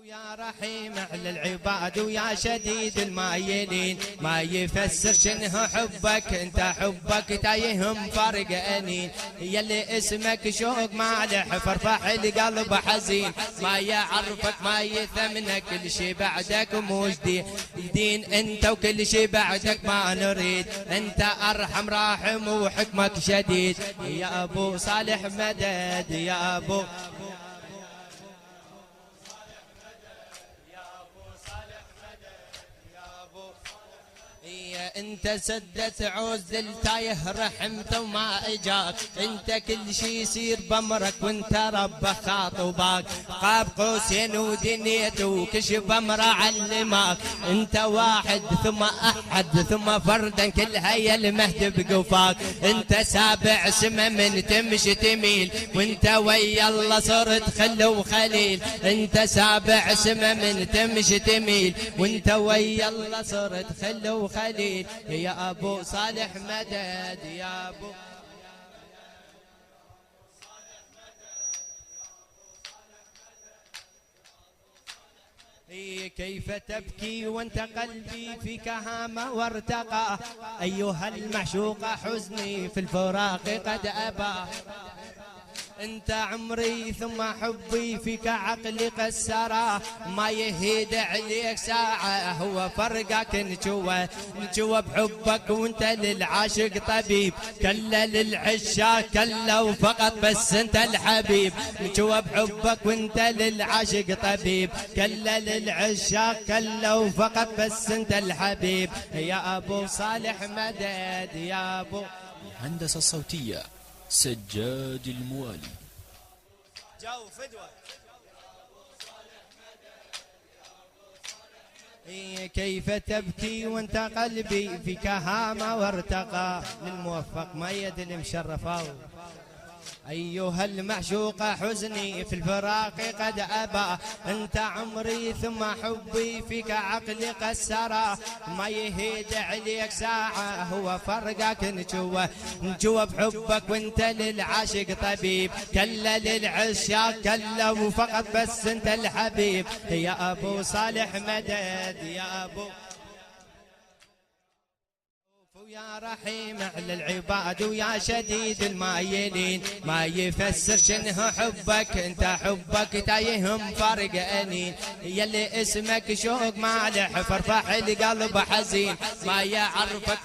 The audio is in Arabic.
يا رحيم على العباد ويا شديد المايلين، ما يفسر شنه حبك انت حبك تايهم فرق انين، يلي اسمك شوق مالح فرفح القلب حزين، ما يعرفك ما يثمنك كل شي بعدك مو جديد انت وكل شي بعدك ما نريد، انت ارحم راحم وحكمك شديد يا ابو صالح مدد يا ابو انت سدت عوز التايه رحمته وما اجاك، انت كل شي يصير بامرك وانت رب خاطبك، قاب قوسين ودنيته وكشف امره علمك، انت واحد ثم احد ثم فردا كل هيا المهد بقفاك، انت سابع سما من تمشي تميل وانت ويا الله صرت خل وخليل، انت سابع سما من تمشي تميل وانت ويا الله صرت خل وخليل يا ابو صالح مدد يا ابو كيف تبكي وانت قلبي فيك هام وارتقى، ايها المعشوق حزني في الفراق قد ابى، انت عمري ثم حبي فيك عقلي قسرا، ما يهيد عليك ساعة هو فرقك نجوى بحبك وانت للعاشق طبيب، كلا للعشاق كلا وفقط بس انت الحبيب، نجوى بحبك وانت للعاشق طبيب، كلا للعشاق كلا وفقط بس انت الحبيب يا ابو صالح مدد يا ابو. الهندسة الصوتية سجاد الموالي. جو فدوة. كيف تبكي وانت قلبي فيك هام وارتقى، للموفق ميد المشرفاو، أيها المعشوق حزني في الفراق قد أبى، أنت عمري ثم حبي فيك عقلي قسرا، ما يهيد عليك ساعة هو فرقك نجوى بحبك وانت للعاشق طبيب، كلا للعشاق كلا وفقط بس انت الحبيب يا أبو صالح مدد يا أبو. يا رحيم على العباد ويا شديد المايلين، ما يفسر شنه حبك انت حبك تايهم فرق انين، يلي اسمك شوق مالح فرفح القلب حزين، ما يعرفك